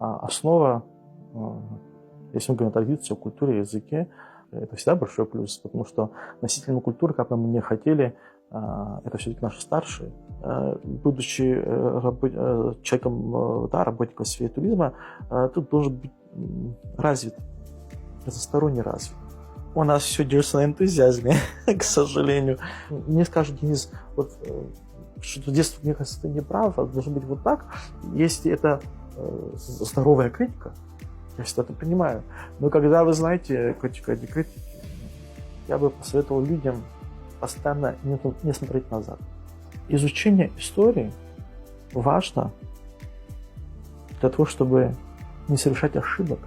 основа, если мы говорим о традиции, о культуре, языке, это всегда большой плюс, потому что носителями культуры, как бы мы не хотели, это все-таки наши старшие. Будучи человеком, да, работником в сфере туризма, тут должен быть развит, разносторонне развит. У нас все держится на энтузиазме, к сожалению. Мне скажут, Денис, вот, что детство, мне кажется, ты не прав, а должно быть вот так. Если это здоровая критика, я всегда это понимаю. Но когда вы знаете критика, я бы посоветовал людям постоянно не смотреть назад. Изучение истории важно для того, чтобы не совершать ошибок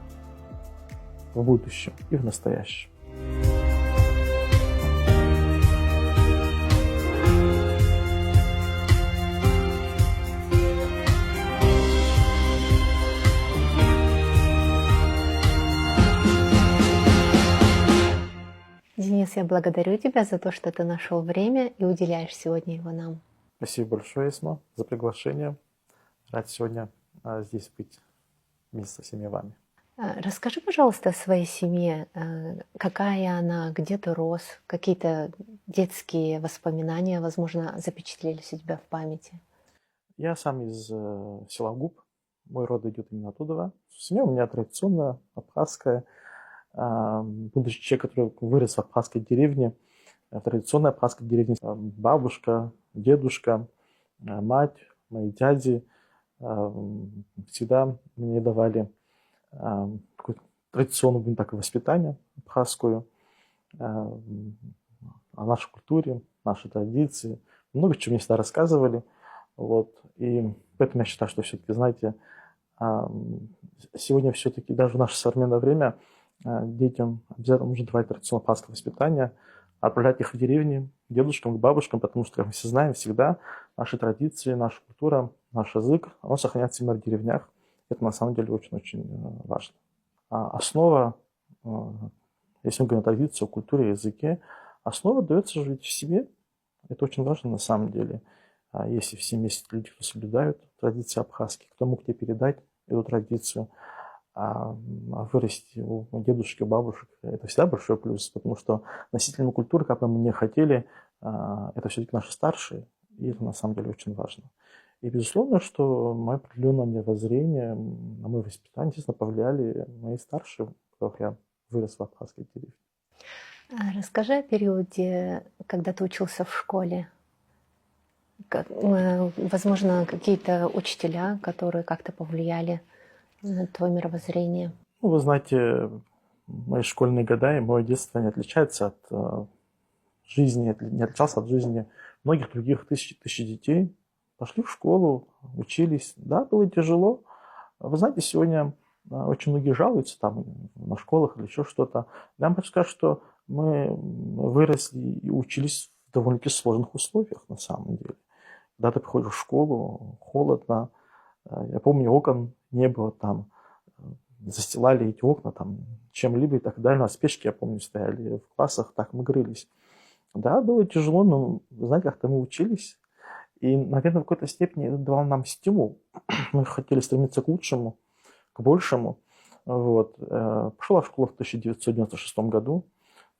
в будущем и в настоящем. Денис, я благодарю тебя за то, что ты нашел время и уделяешь сегодня его нам. Спасибо большое, Эсма, за приглашение. Рад сегодня здесь быть вместе со всеми вами. Расскажи, пожалуйста, о своей семье. Какая она, где ты рос, какие-то детские воспоминания, возможно, запечатлелись у тебя в памяти? Я сам из села Губ. Мой род идет именно оттуда. Семья у меня традиционная, абхазская. Будучи человек, который вырос в абхазской деревне, в традиционной абхазской деревне, бабушка, дедушка, мать, мои дяди всегда мне давали традиционную, будем так, воспитание абхазскую, о нашей культуре, нашей традиции. Много чего мне всегда рассказывали. Вот. И поэтому я считаю, что все-таки, знаете, сегодня все-таки даже в наше современное время детям обязательно нужно давать традиционное абхазское воспитание, отправлять их в деревни к дедушкам, к бабушкам, потому что, как мы все знаем, всегда наши традиции, наша культура, наш язык, он сохраняется именно в деревнях. Это на самом деле очень-очень важно. Основа, если мы говорим о традиции, о культуре, языке, основа дается жить в себе. Это очень важно на самом деле. Если в семье есть люди, кто соблюдают традиции абхазские, кто мог тебе передать эту традицию, вырасти у дедушки, у бабушек, это всегда большой плюс, потому что носителями культуры, как бы мы не хотели, это все-таки наши старшие, и это на самом деле очень важно. И безусловно, что мое определенное мировоззрение, на мое воспитание, естественно, повлияли мои старшие, которых я вырос в абхазской деревне. Расскажи о периоде, когда ты учился в школе. Возможно, какие-то учителя, которые как-то повлияли на твое мировоззрение. Ну, вы знаете, мои школьные года и мое детство не отличаются от жизни, не отличался от жизни многих других тысяч детей. Пошли в школу, учились. Да, было тяжело. Вы знаете, сегодня очень многие жалуются там на школах или еще что-то. Я вам хочу сказать, что мы выросли и учились в довольно-таки сложных условиях на самом деле. Когда ты приходишь в школу, холодно. Я помню, окон не было там. Застилали эти окна там чем-либо и так далее. У нас печки, я помню, стояли в классах, так мы грылись. Да, было тяжело, но, знаете, как-то мы учились. И, наверное, в какой-то степени это давало нам стимул. Мы хотели стремиться к лучшему, к большему. Вот. Пошла в школу в 1996 году.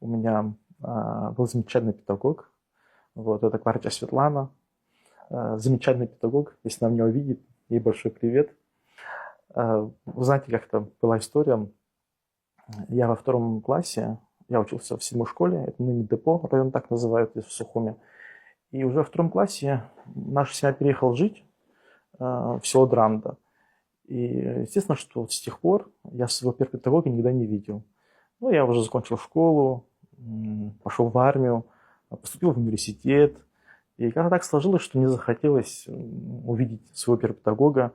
У меня был замечательный педагог. Вот. Это Кварча Светлана. Замечательный педагог. Если она меня увидит, ей большой привет. Вы знаете, как это была история. Я во 2 классе, я учился в 7-й школе, это ныне депо, район так называют, здесь в Сухуме. И уже в 2 классе наша семья переехала жить в село Дранда. И естественно, что с тех пор я своего первого педагога никогда не видел. Ну, я уже закончил школу, пошел в армию, поступил в университет. И как-то так сложилось, что мне захотелось увидеть своего первого педагога.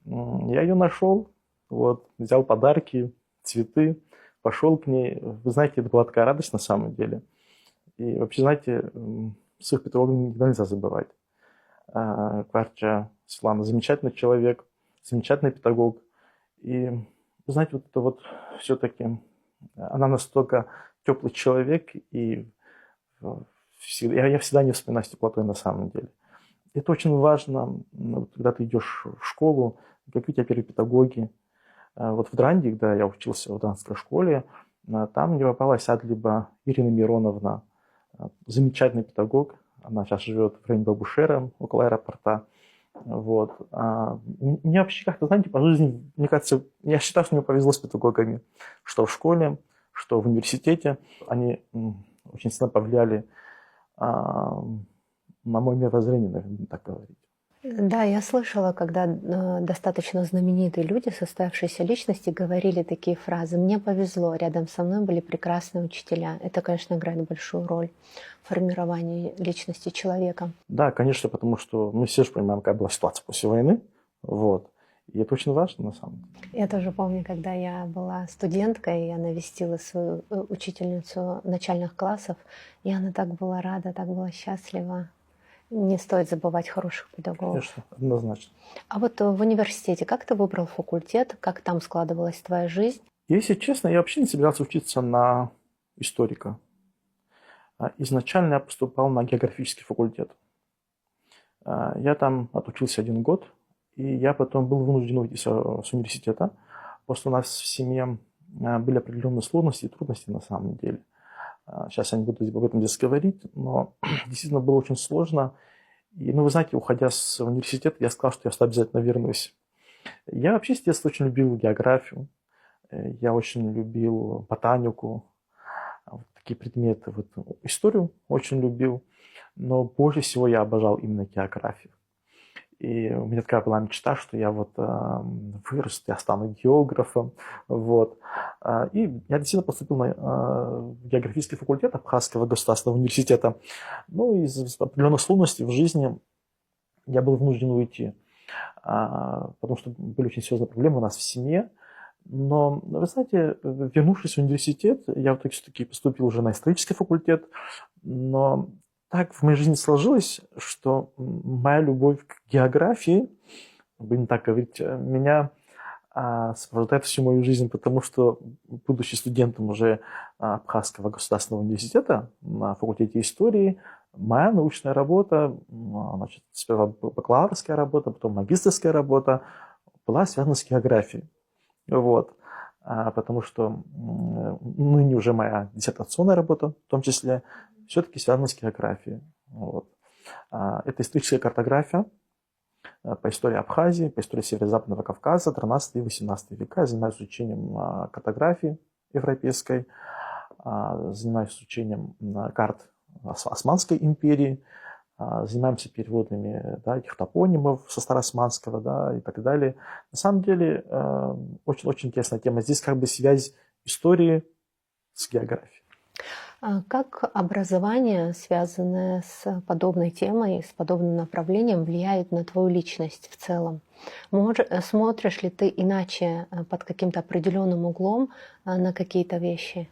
Я ее нашел, вот, взял подарки, цветы, пошел к ней. Вы знаете, это была такая радость на самом деле. И вообще, знаете, своих педагогов никогда нельзя забывать. Кварча Светлана замечательный человек, замечательный педагог. И, вы знаете, вот это вот все-таки, она настолько теплый человек, и я всегда не вспоминаю с теплотой на самом деле. Это очень важно, когда ты идешь в школу, какие у тебя первые педагоги, Вот в Дранде, когда я учился в Дранской школе, там мне попалась Адлиба Ирина Мироновна, замечательный педагог. Она сейчас живет в районе Бабушера, около аэропорта. Вот. Мне вообще как-то, знаете, по жизни, мне кажется, я считаю, что мне повезло с педагогами, что в школе, что в университете. Они очень сильно повлияли на мое мировоззрение, наверное, так говорить. Да, я слышала, когда достаточно знаменитые люди, состоявшиеся личности, говорили такие фразы: «Мне повезло, рядом со мной были прекрасные учителя». Это, конечно, играет большую роль в формировании личности человека. Да, конечно, потому что мы все же понимаем, какая была ситуация после войны. Вот. И это очень важно, на самом деле. Я тоже помню, когда я была студенткой, я навестила свою учительницу начальных классов, и она так была рада, так была счастлива. Не стоит забывать хороших педагогов. Конечно, однозначно. А вот в университете как ты выбрал факультет? Как там складывалась твоя жизнь? Если честно, я вообще не собирался учиться на историка. Изначально я поступал на географический факультет. Я там отучился 1 год, и я потом был вынужден уйти с университета, потому что у нас в семье были определенные сложности и трудности на самом деле. Сейчас я не буду об этом здесь говорить, но действительно было очень сложно. И, вы знаете, уходя с университета, я сказал, что я сюда обязательно вернусь. Я вообще с детства очень любил географию, я очень любил ботанику, вот такие предметы. Вот, историю очень любил, но больше всего я обожал именно географию. И у меня такая была мечта, что я вот вырасту, я стану географом. Вот. И я действительно поступил на географический факультет Абхазского государственного университета. Из определенных сложностей в жизни я был вынужден уйти, потому что были очень серьезные проблемы у нас в семье. Но, вы знаете, вернувшись в университет, я вот все-таки поступил уже на исторический факультет, но так в моей жизни сложилось, что моя любовь к географии, будем так говорить, меня сопровождает всю мою жизнь, потому что, будучи студентом уже Абхазского государственного университета на факультете истории, моя научная работа, значит, сперва бакалаврская работа, потом магистерская работа, была связана с географией. Вот. Потому что ныне уже моя диссертационная работа, в том числе, все-таки связана с географией. Вот. Это историческая картография по истории Абхазии, по истории Северо-Западного Кавказа, 13 и 18 века. Я занимаюсь изучением картографии европейской, занимаюсь изучением карт Османской империи, занимаемся переводами, да, этих топонимов со староосманского, да, и так далее. На самом деле очень-очень интересная тема. Здесь как бы связь истории с географией. Как образование, связанное с подобной темой, с подобным направлением, влияет на твою личность в целом? Смотришь ли ты иначе под каким-то определенным углом на какие-то вещи?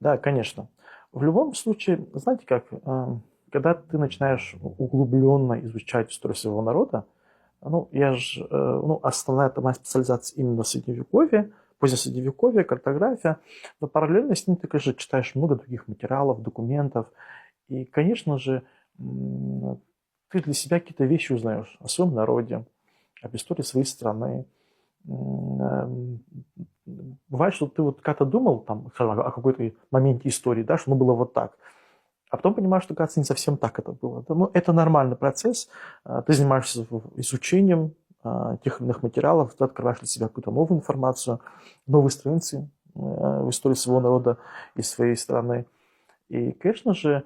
Да, конечно. В любом случае, знаете как, когда ты начинаешь углубленно изучать историю своего народа, основная моя специализация именно Средневековье, позднее Средневековье, картография, но параллельно с ним ты, конечно, читаешь много других материалов, документов, и, конечно же, ты для себя какие-то вещи узнаешь о своем народе, об истории своей страны. Бывает, что ты вот как-то думал там, скажем, о какой-то моменте истории, да, что было вот так. А потом понимаешь, что, кажется, не совсем так это было. Это нормальный процесс. Ты занимаешься изучением тех или иных материалов, ты открываешь для себя какую-то новую информацию, новые страницы в истории своего народа и своей страны. И, конечно же,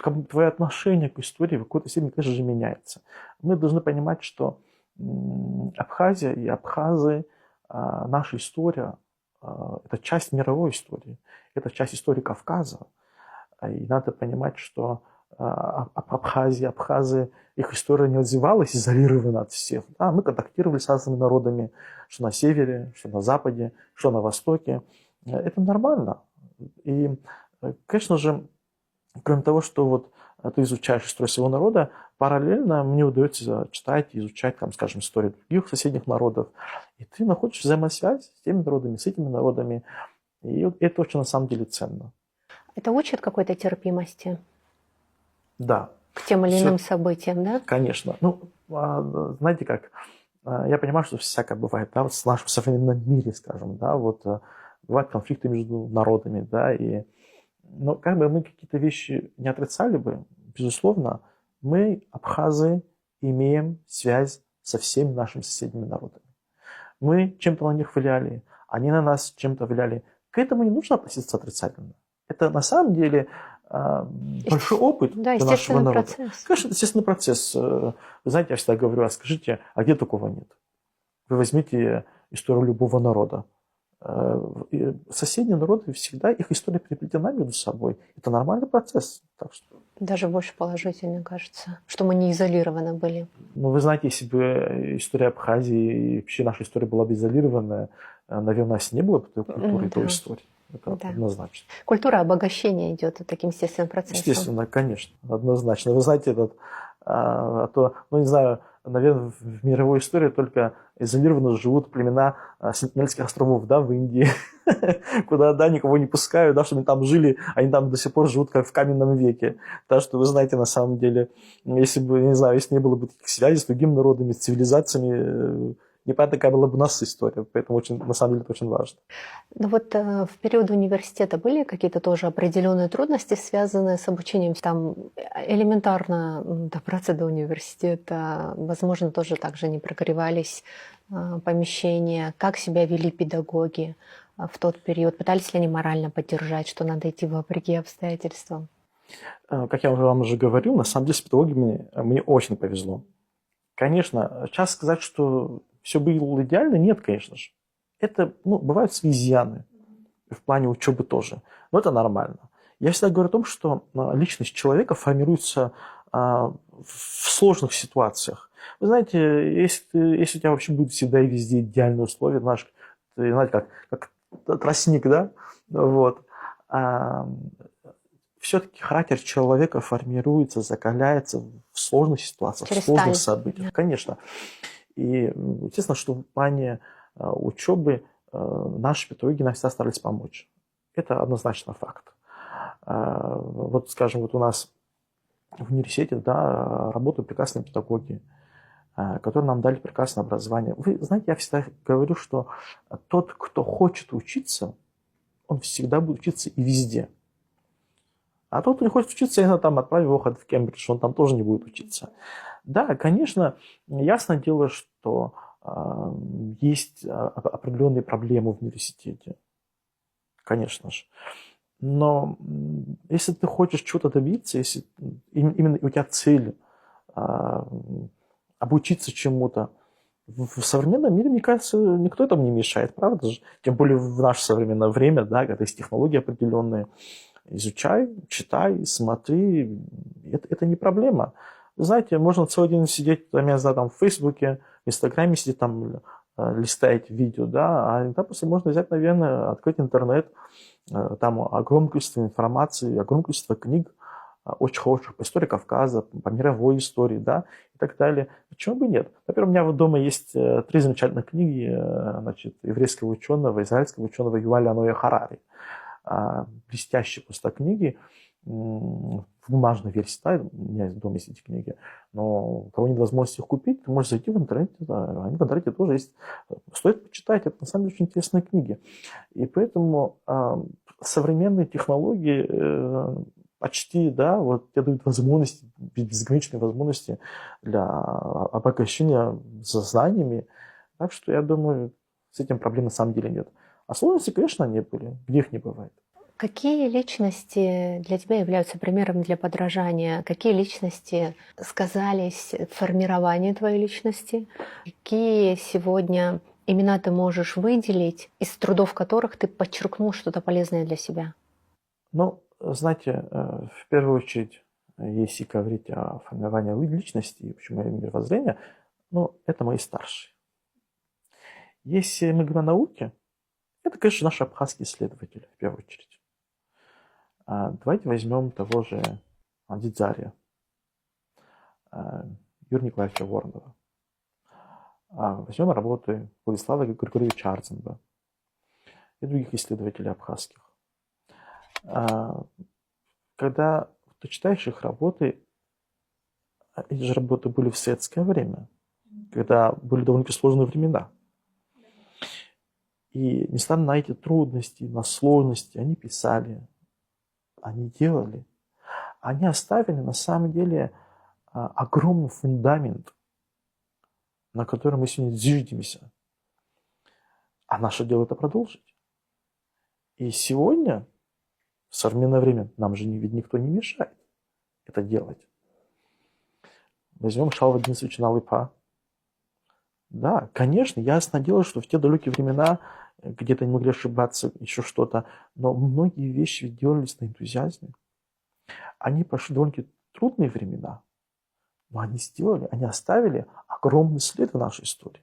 твое отношение к истории в какой-то степени, конечно же, меняется. Мы должны понимать, что Абхазия и абхазы, наша история, это часть мировой истории, это часть истории Кавказа. И надо понимать, что Абхазия, абхазы, их история не развивалась изолированно от всех. Да, мы контактировали с разными народами, что на севере, что на западе, что на востоке. Это нормально. И, конечно же, кроме того, что вот ты изучаешь историю своего народа, параллельно мне удается читать и изучать, там, скажем, историю других соседних народов. И ты находишь взаимосвязь с теми народами, с этими народами. И это очень на самом деле ценно. Это учит какой-то терпимости? Да. К тем или иным событиям, да? Конечно. Знаете как, я понимаю, что всякое бывает, да, вот в нашем современном мире, скажем, да, вот бывают конфликты между народами, да, но как бы мы какие-то вещи не отрицали бы, безусловно, мы, абхазы, имеем связь со всеми нашими соседними народами. Мы чем-то на них влияли, они на нас чем-то влияли. К этому не нужно относиться отрицательно. Это на самом деле большой опыт Да, для нашего естественный народа. процесс. Конечно, это естественный процесс. Вы знаете, я всегда говорю, а скажите, а где такого нет? Вы возьмите историю любого народа. Соседние народы всегда, их история переплетена между собой. Это нормальный процесс. Так что, Даже больше положительно, кажется, что мы не изолированы были. ну, вы знаете, если бы история Абхазии и вообще наша история была бы изолированная, наверное, у нас не было бы той культуры и той Да. истории. Это Да. однозначно. Культура обогащения идет таким естественным процессом. Естественно, конечно, однозначно. Вы знаете, ну, не знаю, наверное, в мировой истории только изолированно живут племена Сентинельских островов, да, в Индии, куда, да, никого не пускают, да, чтобы они там жили, они там до сих пор живут как в каменном веке. Так что, вы знаете, на самом деле, если бы, не знаю, если не было бы таких связей с другими народами, с цивилизациями, непонятно, какая была бы у нас история. Поэтому очень, на самом деле это очень важно. Ну вот в период университета были какие-то тоже определенные трудности, связанные с обучением? Там элементарно добраться до университета, возможно, тоже также не прогревались помещения. Как себя вели педагоги в тот период? Пытались ли они морально поддержать, что надо идти вопреки обстоятельствам? Как я вам уже говорил, на самом деле с педагогами мне очень повезло. Конечно, сейчас сказать, что все было идеально, нет, конечно же. Это, ну, бывают свои изъяны в плане учебы тоже, но это нормально. Я всегда говорю о том, что личность человека формируется в сложных ситуациях. Вы знаете, если у тебя вообще будет всегда и везде идеальные условия, ты, знаете, как тростник, да, вот, все-таки характер человека формируется, закаляется в сложных ситуациях, в Через сложных сталь. событиях, конечно. И, естественно, что в плане учебы наши педагоги нам всегда старались помочь. Это однозначно факт. Вот, скажем, вот у нас в университете, да, работают прекрасные педагоги, которые нам дали прекрасное образование. Вы знаете, я всегда говорю, что тот, кто хочет учиться, он всегда будет учиться и везде. А тот, кто не хочет учиться, я там отправил его в Кембридж, он там тоже не будет учиться. Да, конечно, ясное дело, что есть определенные проблемы в университете. Конечно же. Но если ты хочешь чего-то добиться, если именно у тебя цель обучиться чему-то, в современном мире, мне кажется, никто этому не мешает, правда же? Тем более в наше современное время, да, когда есть технологии определенные. Изучай, читай, смотри, это не проблема. Вы знаете, можно целый день сидеть, там, я знаю, там, в Фейсбуке, в Инстаграме сидеть, там, листать видео, да, а иногда просто можно взять, наверное, открыть интернет, там огромное количество информации, огромное количество книг, очень хороших по истории Кавказа, по мировой истории, да, и так далее. Почему бы нет? Например, у меня вот дома есть 3 замечательных книги, значит, еврейского ученого, израильского ученого Юваля Ноя Харари. Блестящие просто книги в бумажной версии, да, у меня дома есть эти книги, но у кого нет возможности их купить, ты можешь зайти в интернете, да, они в интернете тоже есть, стоит почитать, это на самом деле очень интересные книги. И поэтому современные технологии почти, да, вот тебе дают возможности, безграничные возможности для обогащения знаниями, так что я думаю, с этим проблем на самом деле нет. А сложности, конечно, не были, где их не бывает. Какие личности для тебя являются примером для подражания? Какие личности сказались в формировании твоей личности? Какие сегодня имена ты можешь выделить, из трудов которых ты подчеркнул что-то полезное для себя? Ну, знаете, в первую очередь, если говорить о формировании личности и почему мировоззрения, ну, это мои старшие. Если мы говорим о науке, это, конечно, наши абхазские исследователи, в первую очередь. Давайте возьмем того же Дидзария, Юрия Николаевича Воронова. Возьмем работы Владислава Григорьевича Арцинга и других исследователей абхазских. Когда ты читаешь их работы, эти же работы были в советское время, когда были довольно сложные времена. И несмотря на эти трудности, на сложности, они писали, они делали. Они оставили на самом деле огромный фундамент, на котором мы сегодня зиждемся. А наше дело это продолжить. И сегодня, в современное время, нам же ведь никто не мешает это делать. Возьмем Шалва Денисовича Налыпа. Да, конечно, ясно дело, что в те далекие времена где-то не могли ошибаться, еще что-то, но многие вещи ведь делались на энтузиазме. Они прошли довольно трудные времена, но они сделали, они оставили огромный след в нашей истории.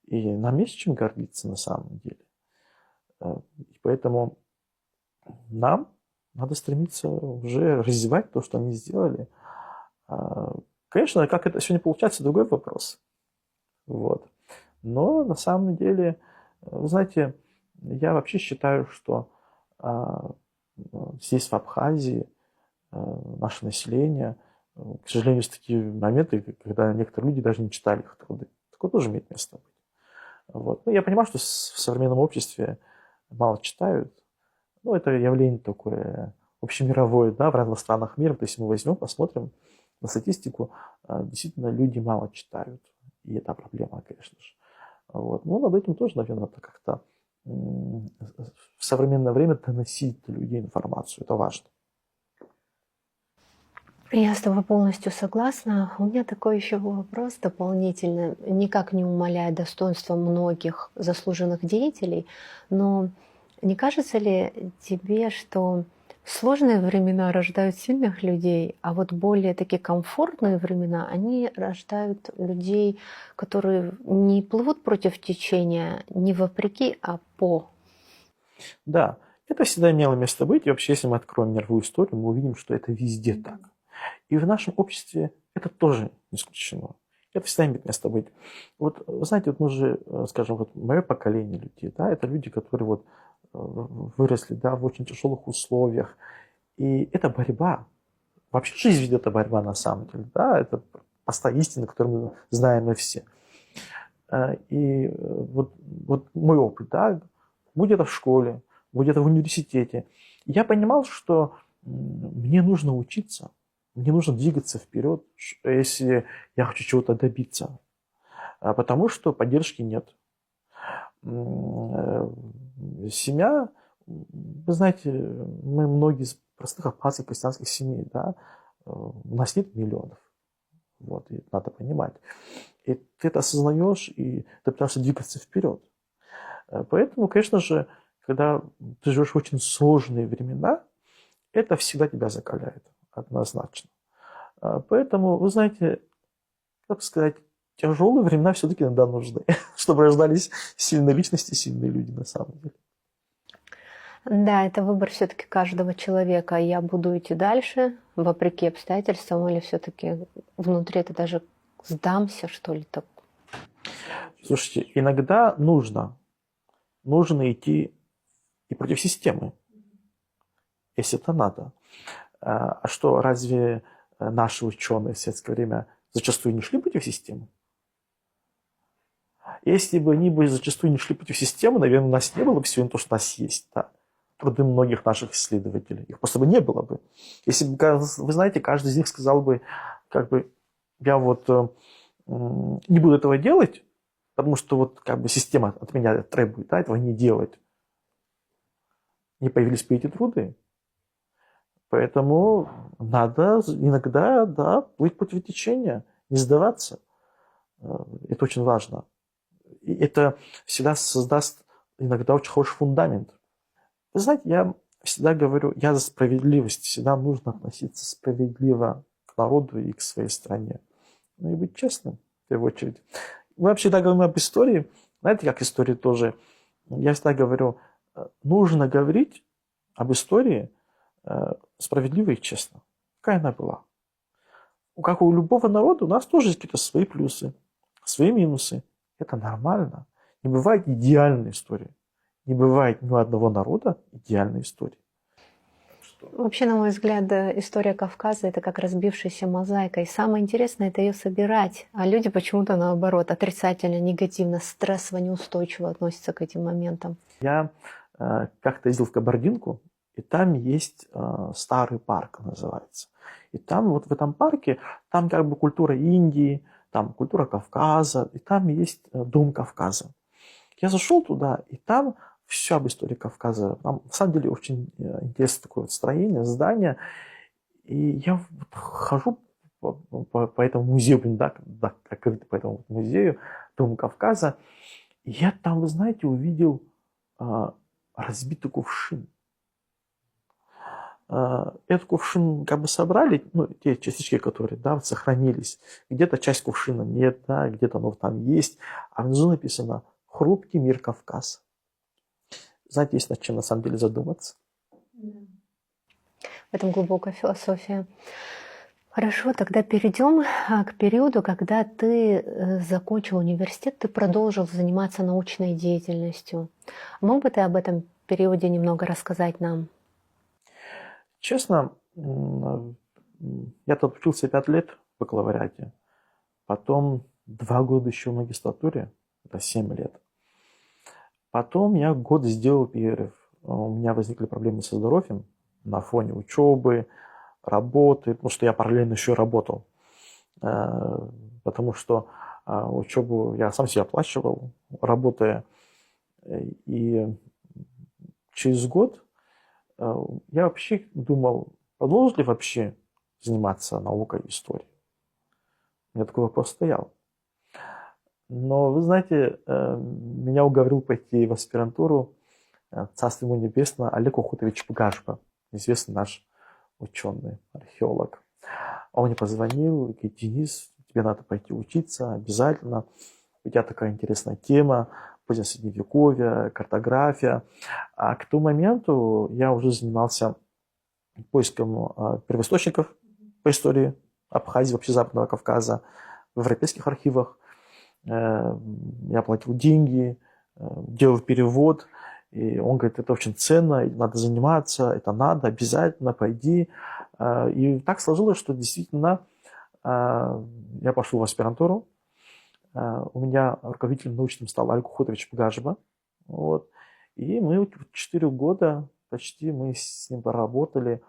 И нам есть чем гордиться на самом деле. И поэтому нам надо стремиться уже развивать то, что они сделали. Конечно, как это сегодня получается, другой вопрос. Вот. Но на самом деле, вы знаете, я вообще считаю, что здесь, в Абхазии, наше население, к сожалению, есть такие моменты, когда некоторые люди даже не читали их труды. Такое тоже имеет место быть. Вот. Ну, я понимаю, что в современном обществе мало читают, но это явление такое общемировое, да, в разных странах мира. То есть мы возьмем, посмотрим на статистику, действительно люди мало читают. И это проблема, конечно же. Вот. Но над этим тоже, наверное, надо как-то в современное время доносить до людей информацию. Это важно. Я с тобой полностью согласна. У меня такой еще вопрос дополнительный, никак не умаляя достоинства многих заслуженных деятелей, но не кажется ли тебе, что сложные времена рождают сильных людей, а вот более такие комфортные времена, они рождают людей, которые не плывут против течения, не вопреки, а по? Да, это всегда имело место быть. И вообще, если мы откроем мировую историю, мы увидим, что это везде так. И в нашем обществе это тоже не исключено. Это всегда имеет место быть. Вот, вы знаете, вот мы же, скажем, вот мое поколение людей, да, это люди, которые вот выросли, да, в очень тяжелых условиях. И это борьба. Вообще жизнь ведь это борьба на самом деле, да, это простая истина, которую мы знаем мы все. И вот мой опыт, да, будь это в школе, будь это в университете, я понимал, что мне нужно учиться. Мне нужно двигаться вперед, если я хочу чего-то добиться. Потому что поддержки нет. Семья, вы знаете, мы многие из простых абхазских крестьянских семей, да, у нас нет миллионов. Вот, и надо понимать. И ты это осознаешь, и ты пытаешься двигаться вперед. Поэтому, конечно же, когда ты живешь в очень сложные времена, это всегда тебя закаляет. Однозначно. Поэтому, вы знаете, как сказать, тяжелые времена все-таки иногда нужны, чтобы рождались сильные личности, сильные люди на самом деле. Да, это выбор все-таки каждого человека. Я буду идти дальше, вопреки обстоятельствам, или все-таки внутри это даже сдамся, что ли, так? Слушайте, иногда нужно идти и против системы, если это надо. А что, разве наши ученые в советское время зачастую не шли против системы? Если бы они бы зачастую не шли против системы, наверное, у нас не было бы сегодня то, что у нас есть. Да? Труды многих наших исследователей. Их просто бы не было бы. Если бы, вы знаете, каждый из них сказал бы, как бы, я вот не буду этого делать, потому что вот как бы система от меня требует, да, этого не делать. Не появились бы эти труды. Поэтому надо иногда, да, плыть против течения, не сдаваться. Это очень важно. И это всегда создаст иногда очень хороший фундамент. Вы знаете, я всегда говорю, я за справедливость. Всегда нужно относиться справедливо к народу и к своей стране. Ну и быть честным, в первую очередь. Мы вообще всегда говорим об истории. Знаете, как история тоже. Я всегда говорю, нужно говорить об истории справедливо и честно. Какая она была. Как у любого народа, у нас тоже есть какие-то свои плюсы, свои минусы. Это нормально. Не бывает идеальной истории. Не бывает ни у одного народа идеальной истории. что... Вообще, на мой взгляд, история Кавказа — это как разбившаяся мозаика. И самое интересное — это ее собирать. А люди почему-то, наоборот, отрицательно, негативно, стрессово, неустойчиво относятся к этим моментам. Я как-то ездил в Кабардинку, и там есть старый парк, называется. И там вот в этом парке, там как бы культура Индии, там культура Кавказа, и там есть Дом Кавказа. Я зашел туда, и там все об истории Кавказа. Там, на самом деле, очень интересное такое вот строение, здание. И я вот хожу по этому музею, как по этому музею, Дому Кавказа. И я там, вы знаете, увидел разбитый кувшин. Этот кувшин как бы собрали, ну, те частички, которые, да, вот сохранились. Где-то часть кувшина нет, да, где-то оно там есть. А внизу написано «Хрупкий мир Кавказа». Знаете, есть над чем на самом деле задуматься. В этом глубокая философия. Хорошо, тогда перейдем к периоду, когда ты закончил университет, ты продолжил заниматься научной деятельностью. Мог бы ты об этом периоде немного рассказать нам? Честно, я тут учился 5 лет в бакалавриате, потом 2 года еще в магистратуре, это 7 лет. Потом я год сделал перерыв. У меня возникли проблемы со здоровьем на фоне учебы, работы, потому что я параллельно еще и работал. Потому что учебу я сам себе оплачивал, работая. И через год я вообще думал, продолжу ли вообще заниматься наукой и историей. У меня такой вопрос стоял. Но, вы знаете, меня уговорил пойти в аспирантуру, царство ему небесное, Олег Ухутович Пгашба, известный наш ученый, археолог. Он мне позвонил, говорит: Денис, тебе надо пойти учиться обязательно. У тебя такая интересная тема, позднее Средневековье, картография. А к тому моменту я уже занимался поиском первоисточников по истории Абхазии, вообще Западного Кавказа, в европейских архивах. Я платил деньги, делал перевод. И он говорит: это очень ценно, надо заниматься, это надо, обязательно, пойди. И так сложилось, что действительно я пошел в аспирантуру. У меня руководителем научным стал Олег Ухутович Пгашба. Вот. И мы 4 года почти мы с ним поработали.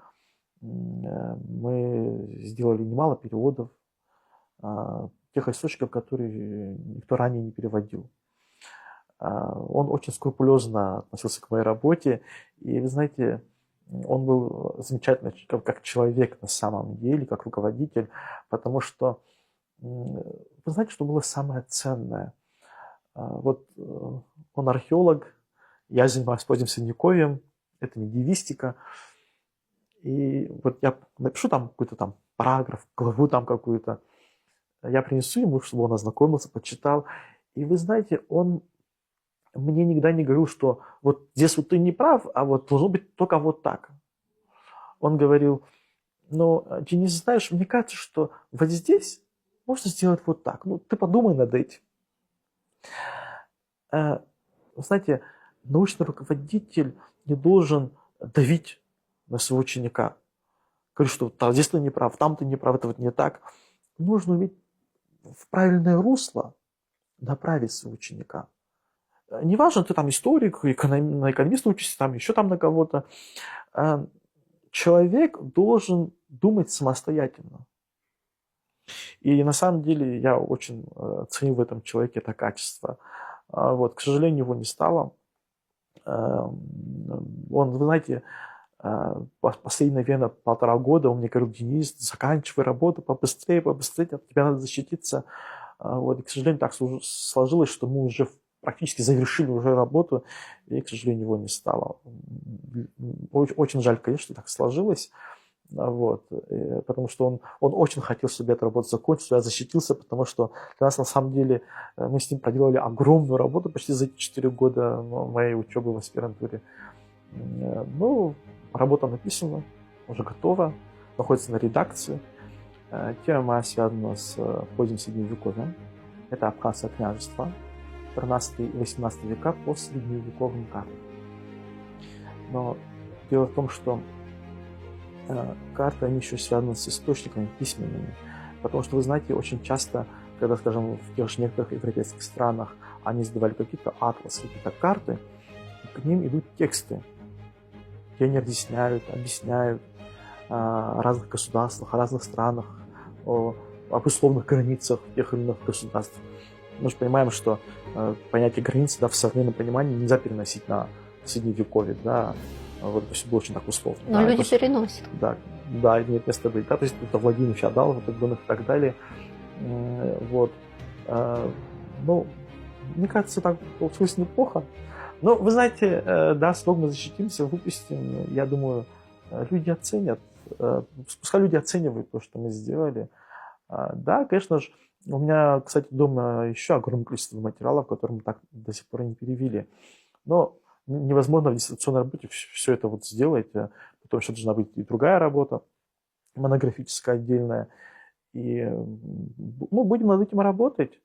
Мы сделали немало переводов тех источников, которые никто ранее не переводил. Он очень скрупулезно относился к моей работе. И, вы знаете, он был замечательный как человек на самом деле, как руководитель, потому что, вы знаете, что было самое ценное? Вот он археолог, я занимаюсь поздним Средневековьем, это медиевистика. И вот я напишу там какой-то там параграф, главу там какую-то, я принесу ему, чтобы он ознакомился, почитал. И вы знаете, он мне никогда не говорил, что вот здесь вот ты не прав, а вот должно быть только вот так. Он говорил: ну, Денис, знаешь, мне кажется, что вот здесь можно сделать вот так. Ну, ты подумай над этим. Знаете, научный руководитель не должен давить на своего ученика. Говорит, что там, здесь ты не прав, там ты не прав, это вот не так. Нужно уметь в правильное русло направить своего ученика. Неважно, ты там историк, на экономиста учишься, там еще там на кого-то. Человек должен думать самостоятельно. И на самом деле я очень ценю в этом человеке это качество. Вот, к сожалению, его не стало. Он, вы знаете, последние, наверное, 1,5 года он мне говорил: Денис, заканчивай работу побыстрее, побыстрее, от тебя надо защититься. Вот, и, к сожалению, так сложилось, что мы уже практически завершили уже работу, и, к сожалению, его не стало. Очень жаль, конечно, что так сложилось. Вот, потому что он очень хотел, чтобы эта работа закончилась, я защитился, потому что для нас, на самом деле, мы с ним проделали огромную работу почти за эти 4 года моей учебы в аспирантуре. Ну, работа написана, уже готова, находится на редакции. Тема моя связана с поздним Средневековьем. Это Абхазское княжество, 13 и 18 века по средневековым картам. Но дело в том, что карты, они еще связаны с источниками письменными. Потому что, вы знаете, очень часто, когда, скажем, в тех же некоторых европейских странах они издавали какие-то атласы, какие-то карты, к ним идут тексты, где они объясняют о разных государствах, о разных странах, об условных границах тех или иных государств. Мы же понимаем, что понятие границы, да, в современном понимании нельзя переносить на средневековье, да, вот это все было очень так условно. Но да, люди переносят. да, имеет место быть, да, то есть это владение феодалов, определенных и так далее. Вот. Ну, мне кажется, так получилось неплохо. Но, вы знаете, да, слог мы защитимся, выпустим, я думаю, люди оценят, пускай люди оценивают то, что мы сделали. Да, конечно же, у меня, кстати, дома еще огромное количество материалов, которые мы так до сих пор не перевели. Но невозможно в дистанционной работе все это вот сделать, потому что должна быть и другая работа, монографическая отдельная. И мы будем над этим работать.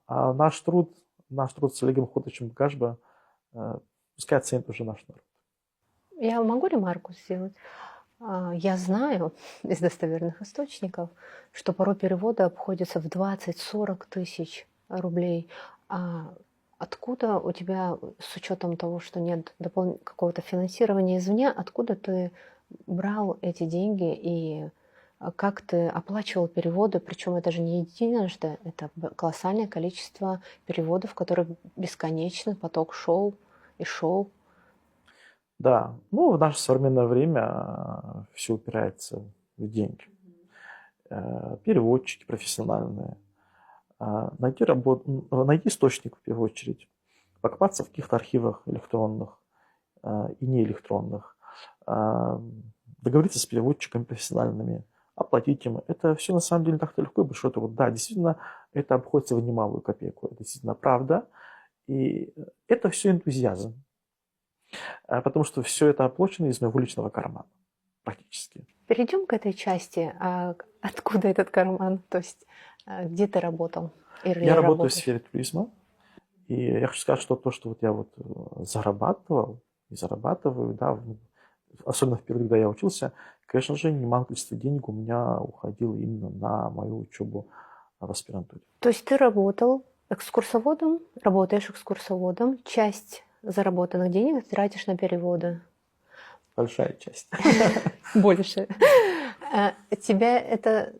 А наш труд с Олегом Ходычем Гашба, пускай оценит уже наш народ. Я могу ремарку сделать? Я знаю из достоверных источников, что порой переводы обходятся в 20-40 тысяч рублей. А откуда у тебя, с учетом того, что нет какого-то финансирования извне, откуда ты брал эти деньги и как ты оплачивал переводы? Причем это же не единожды, это колоссальное количество переводов, которые бесконечный поток шел и шел. Да, ну в наше современное время все упирается в деньги. Переводчики профессиональные. Найти источник в первую очередь. Покопаться в каких-то архивах электронных и неэлектронных. Договориться с переводчиками профессиональными, оплатить им. Это все на самом деле не так-то легко и большой труд. Да, действительно, это обходится в немалую копейку. Это действительно правда. И это все энтузиазм. Потому что все это оплачено из моего личного кармана. Практически. Перейдем к этой части. Откуда этот карман? То есть где ты работал? Я работаю в сфере туризма. И я хочу сказать, что то, что вот я вот зарабатывал и зарабатываю, да, особенно в период, когда я учился, конечно же, немалое количество денег у меня уходило именно на мою учебу в аспирантуре. То есть ты работал экскурсоводом, работаешь экскурсоводом, часть заработанных денег ты тратишь на переводы? Большая часть. Больше. Тебя это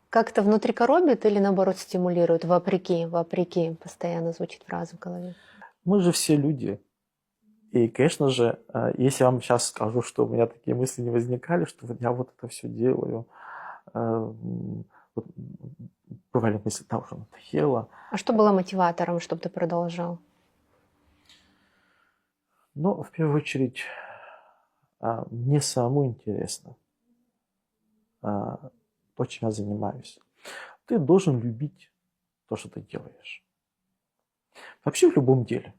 как-то внутри коробит или наоборот стимулирует? Вопреки, постоянно звучит фраза в голове. Мы же все люди. И, конечно же, если я вам сейчас скажу, что у меня такие мысли не возникали, что вот я вот это все делаю, вот бывали мысли, да, уже надоело. А что было мотиватором, чтобы ты продолжал? Ну, в первую очередь, мне самому интересно то, чем я занимаюсь. Ты должен любить то, что ты делаешь. Вообще в любом деле.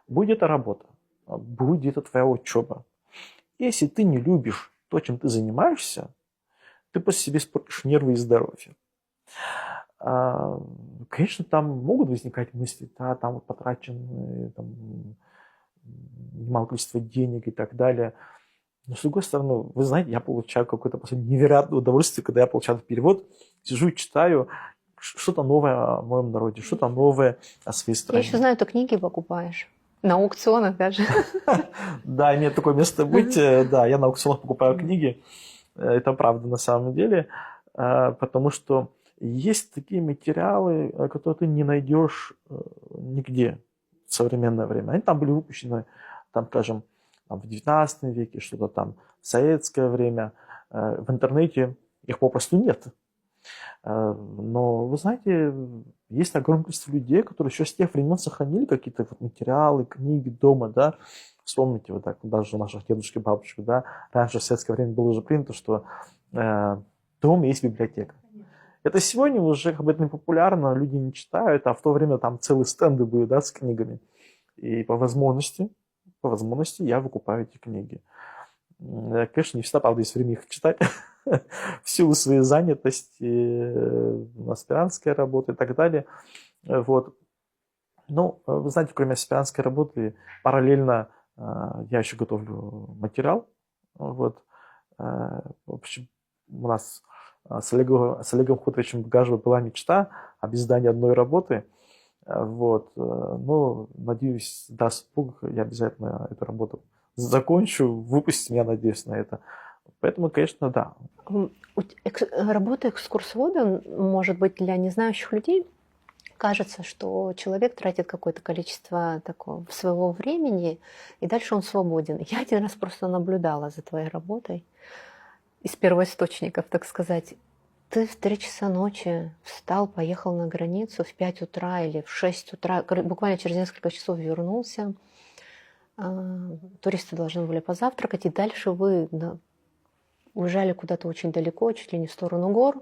Будь это работа, будь это твоя учеба. Если ты не любишь то, чем ты занимаешься, ты после себе испортишь нервы и здоровье. Конечно, там могут возникать мысли, да, там вот потрачено немало количество денег и так далее. Но с другой стороны, вы знаете, я получаю какое-то невероятное удовольствие, когда я получаю перевод, сижу и читаю что-то новое о моем народе, что-то новое о своей стране. Я еще знаю, ты книги покупаешь. На аукционах даже. Да, имеет такое место быть. Да, я на аукционах покупаю книги. Это правда на самом деле. Потому что есть такие материалы, которые ты не найдешь нигде в современное время. Они там были выпущены, там, скажем, в 19 веке, что-то там в советское время. В интернете их попросту нет. Но, вы знаете, есть огромное количество людей, которые еще с тех времен сохранили какие-то вот материалы, книги дома, да. Вспомните, вот так, даже у наших дедушек и бабушек, да, раньше в советское время было уже принято, что дома есть библиотека. Это сегодня уже как бы это не популярно, люди не читают, а в то время там целые стенды были, да, с книгами. И по возможности я выкупаю эти книги. Конечно, не всегда, правда, есть время их читать в силу своей занятости, аспирантской работы и так далее. Вот. Ну, вы знаете, кроме аспирантской работы, параллельно я еще готовлю материал Вот. В общем, у нас с Олегом Хуторовичем Багажевым была мечта об издании одной работы. Вот. Но, надеюсь, даст Бог, я обязательно эту работу закончу, выпустим, я надеюсь на это. Поэтому, конечно, да. Работа экскурсовода, может быть, для незнающих людей кажется, что человек тратит какое-то количество такого своего времени, и дальше он свободен. Я один раз просто наблюдала за твоей работой из первоисточников, так сказать. Ты в 3 часа ночи встал, поехал на границу в 5 утра или в 6 утра, буквально через несколько часов вернулся. Туристы должны были позавтракать, и дальше вы уезжали куда-то очень далеко, чуть ли не в сторону гор,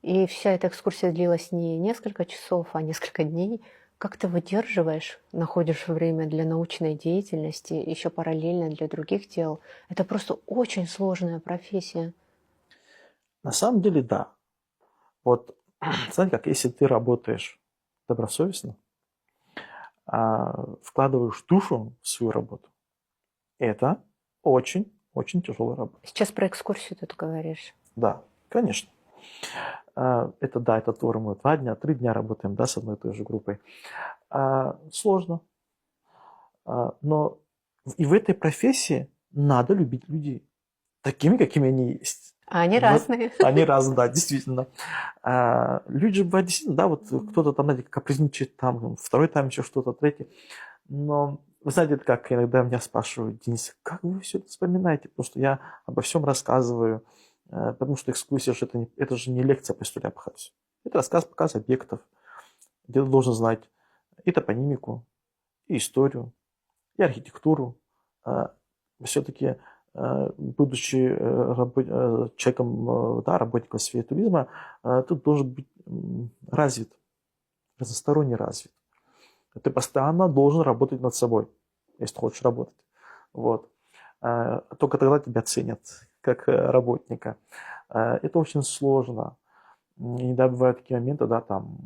и вся эта экскурсия длилась не несколько часов, а несколько дней. Как ты выдерживаешь, находишь время для научной деятельности, еще параллельно для других дел? Это просто очень сложная профессия. На самом деле, да. Вот, знаете, как если ты работаешь добросовестно, вкладываешь душу в свою работу, это очень тяжелая работа. Сейчас про экскурсию ты говоришь. Да, конечно. Это тур, мы 2 дня, 3 дня работаем, да, с одной и той же группой. Сложно. Но и в этой профессии надо любить людей такими, какими они есть. А они разные. Они разные, да, действительно. Люди же бывают действительно, да, вот кто-то там, знаете, капризничает, там, второй там еще что-то, третий. Но вы знаете, это как иногда меня спрашивают: Денис, как вы все это вспоминаете? Потому что я обо всем рассказываю, потому что экскурсия же это же не лекция по истории Абхазии. Это показ объектов, где ты должен знать и топонимику, и историю, и архитектуру. Все-таки, будучи человеком, да, работником в сфере туризма, ты должен быть развит, разносторонне развит. Ты постоянно должен работать над собой, если ты хочешь работать. Вот. Только тогда тебя ценят как работника. Это очень сложно. Иногда бывают такие моменты, да, там,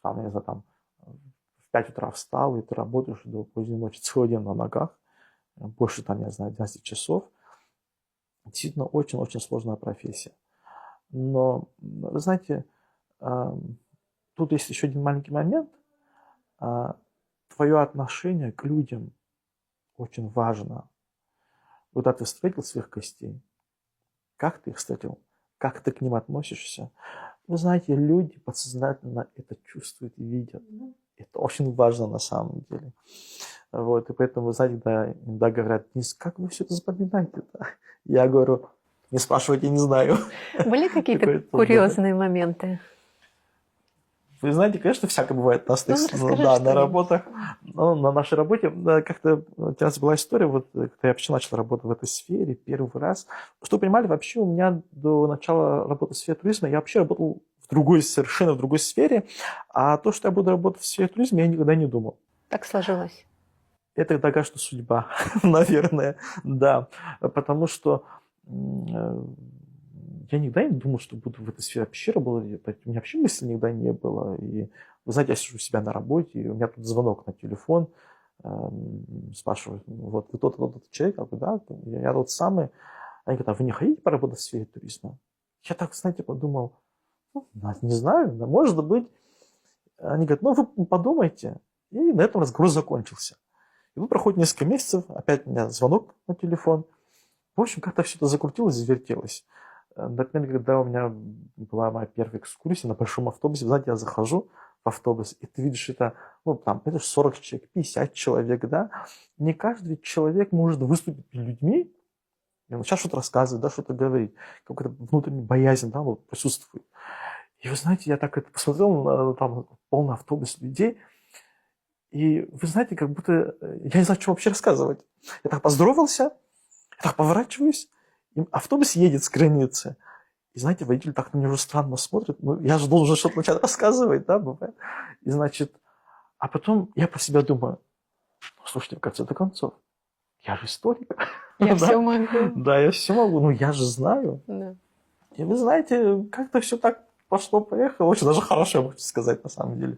я не знаю, там, в 5 утра встал, и ты работаешь до поздней ночи, целый день на ногах, больше, там, я знаю, 12 часов. Действительно, очень-очень сложная профессия. Но, вы знаете, тут есть еще один маленький момент. Твое отношение к людям очень важно. Когда ты встретил своих гостей, как ты их встретил, как ты к ним относишься. Вы знаете, люди подсознательно это чувствуют и видят. Это очень важно на самом деле. Вот, и поэтому, вы знаете, иногда говорят: Денис, как вы все это запоминаете-то? Я говорю: не спрашивайте, не знаю. Были какие-то курьезные моменты? Вы знаете, конечно, всякое бывает на работах. Но на нашей работе как-то у нас была история, вот когда я вообще начал работать в этой сфере первый раз. Что вы понимали, вообще у меня до начала работы в сфере туризма я вообще работал совершенно в другой сфере. А то, что я буду работать в сфере туризма, я никогда не думал. Так сложилось. Это такая, что судьба, наверное, да. Потому что я никогда не думал, что буду в этой сфере вообще работать. У меня вообще мысли никогда не было. И, вы знаете, я сижу у себя на работе, и у меня тут звонок на телефон, спрашивают: вот вы тот-то человек? Я говорю: да, я тот самый. Они говорят: а вы не хотите поработать в сфере туризма? Я так, знаете, подумал: не знаю, может быть. Они говорят: вы подумайте. И на этом разговор закончился. И проходит несколько месяцев, опять у меня звонок на телефон. В общем, как-то все это закрутилось, завертелось. Например, когда у меня была моя первая экскурсия на большом автобусе, вы знаете, я захожу в автобус, и ты видишь, это же 40 человек, 50 человек, да. Не каждый человек может выступить перед людьми и начать что-то рассказывать, да, что-то говорить. Какая-то внутренняя боязнь, да, присутствует. И вы знаете, я так это посмотрел на полный автобус людей, и вы знаете, как будто я не знаю, что вообще рассказывать. Я так поздоровался, я так поворачиваюсь, и автобус едет с границы. И знаете, водитель так на меня уже странно смотрит. Я же должен что-то начать рассказывать, да, бывает. И значит, а потом я про себя думаю: слушайте, в конце концов, я же историк. Я все могу. Да, я все могу, я же знаю. Да. И вы знаете, как-то все так пошло-поехало. Очень даже хорошо, я могу сказать, на самом деле.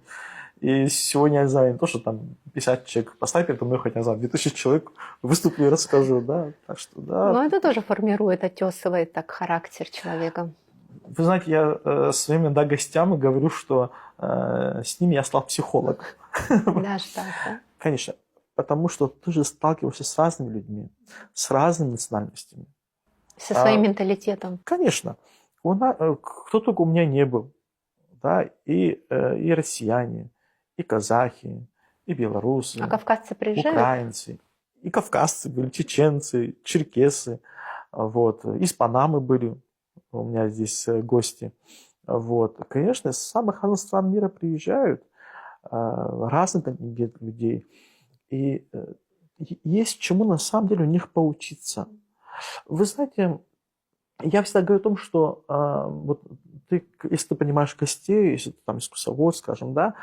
И сегодня, я не знаю, не то, что там 50 человек поставь передо мной, хотя, не знаю, 2000 человек выступлю и расскажу, да. Так что, да. Но это тоже формирует, оттесывает так характер человека. Вы знаете, я своим иногда гостям говорю, что с ними я стал психологом. Даже так, да? Конечно. Потому что ты же сталкиваешься с разными людьми, с разными национальностями. Со своим менталитетом. Конечно. Кто только у меня не был. Да, и россияне, и казахи, и белорусы, А кавказцы приезжают? украинцы, и кавказцы были, чеченцы, черкесы, вот, из Панамы были у меня здесь гости. Вот. Конечно, из самых разных стран мира приезжают разный контингент людей. И есть чему на самом деле у них поучиться. Вы знаете, я всегда говорю о том, что вот ты, если ты понимаешь гостей, если ты там искусствовод, скажем, да,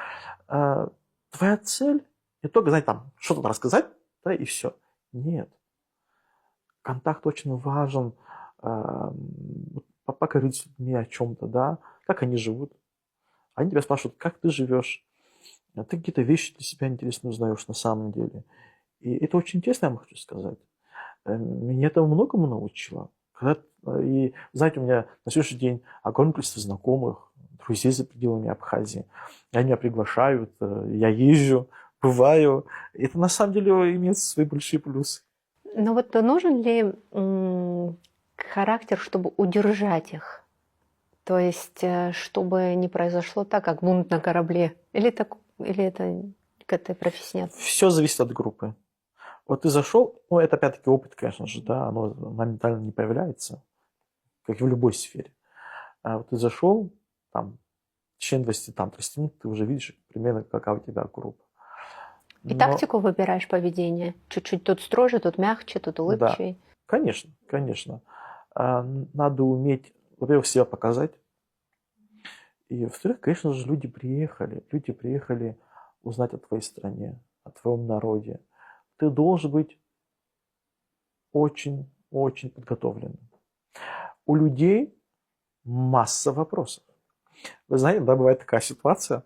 твоя цель не только, знаете, там что-то рассказать, да, и все. Нет. Контакт очень важен. Поговорить с людьми о чем-то, да, как они живут. Они тебя спрашивают, как ты живешь. А ты какие-то вещи для себя интересно узнаешь на самом деле. И это очень интересно, я вам хочу сказать. Меня это многому научило. И, знаете, у меня на следующий день огромное количество знакомых, друзей за пределами Абхазии. Они меня приглашают, я езжу, бываю. Это на самом деле имеет свои большие плюсы. Но вот нужен ли характер, чтобы удержать их? То есть, чтобы не произошло так, как бунт на корабле? Или это к этой профессии нет? Все зависит от группы. Вот ты зашел, ну, это опять-таки опыт, конечно же, да, оно моментально не появляется, как и в любой сфере. А вот ты зашел, там, в течение 20-30 минут ты уже видишь примерно, какая у тебя группа. И тактику выбираешь поведения? Чуть-чуть тут строже, тут мягче, тут улыбчивее? Да, конечно, конечно. Надо уметь, во-первых, себя показать. И, во-вторых, конечно же, люди приехали узнать о твоей стране, о твоем народе. Ты должен быть очень подготовленным. У людей масса вопросов. Вы знаете, да, бывает такая ситуация.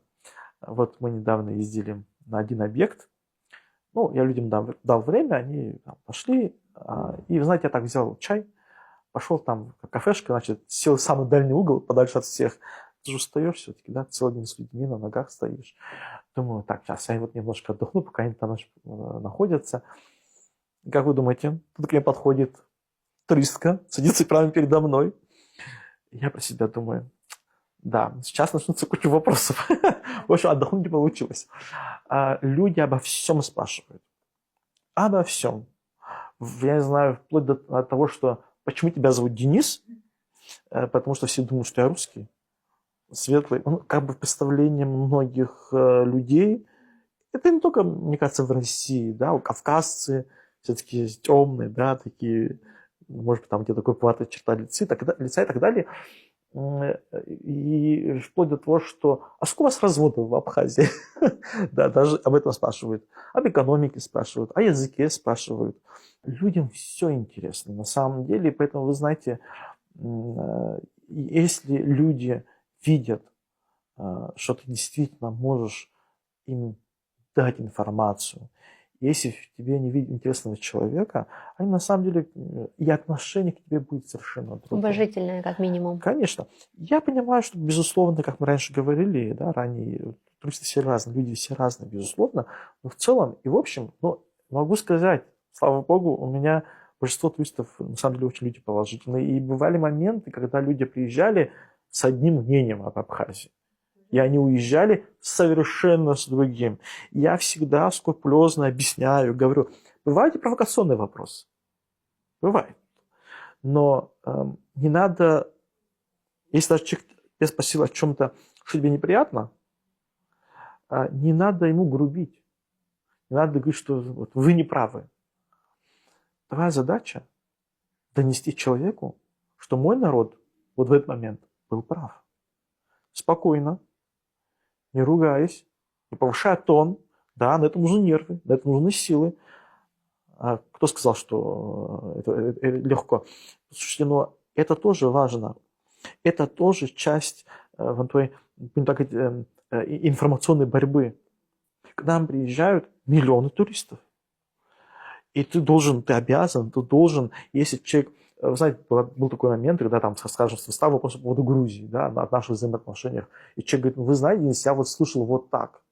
Вот мы недавно ездили на один объект. Ну, я людям дал время, они там пошли. И, вы знаете, я так взял чай, пошел там в кафешка, значит, сел в самый дальний угол, подальше от всех. Ты же устаешь все-таки, да, целый день с людьми, на ногах стоишь. Думаю, так, сейчас я вот немножко отдохну, пока они там находятся. И как вы думаете, тут к мне подходит туристка, садится прямо передо мной. Я про себя думаю, да, сейчас начнутся куча вопросов. В общем, отдохнуть не получилось. Люди обо всем спрашивают. Обо всем. Я не знаю, вплоть до того, что почему тебя зовут Денис, потому что все думают, что я русский, светлый. Ну, как бы представление многих людей, это не только, мне кажется, в России, да, у кавказцы все-таки темные, да, такие, может быть, там где-то какая-то черта лица и так далее. И вплоть до того, что а сколько у вас разводов в Абхазии? Да, даже об этом спрашивают. Об экономике спрашивают, о языке спрашивают. Людям все интересно на самом деле, поэтому вы знаете, если люди видят, что ты действительно можешь им дать информацию, если в тебе не видят интересного человека, они на самом деле и отношение к тебе будет совершенно другое. Уважительное, как минимум. Конечно. Я понимаю, что, безусловно, как мы раньше говорили, да, ранее, туристы все разные, люди все разные, безусловно, но в целом и в общем, ну, могу сказать, слава богу, у меня большинство туристов, на самом деле, очень люди положительные. И бывали моменты, когда люди приезжали с одним мнением об Абхазии. И они уезжали совершенно с другим. Я всегда скрупулезно объясняю, говорю, бывают и провокационные вопросы. Бывает. Но не надо, если даже человек тебя спросил о чем-то, что тебе неприятно, не надо ему грубить. Не надо говорить, что вот, вы не правы. Твоя задача донести человеку, что мой народ вот в этот момент был прав. Спокойно, не ругаясь, не повышая тон. Да, на это нужны нервы, на это нужны силы. Кто сказал, что это легко? Слушайте, но это тоже важно. Это тоже часть твоей информационной борьбы. К нам приезжают миллионы туристов. И ты обязан, если человек... Вы знаете, был такой момент, когда там, скажем, встал вопрос по поводу Грузии, да, о наших взаимоотношениях. И человек говорит, вы знаете, я вот слышал вот так.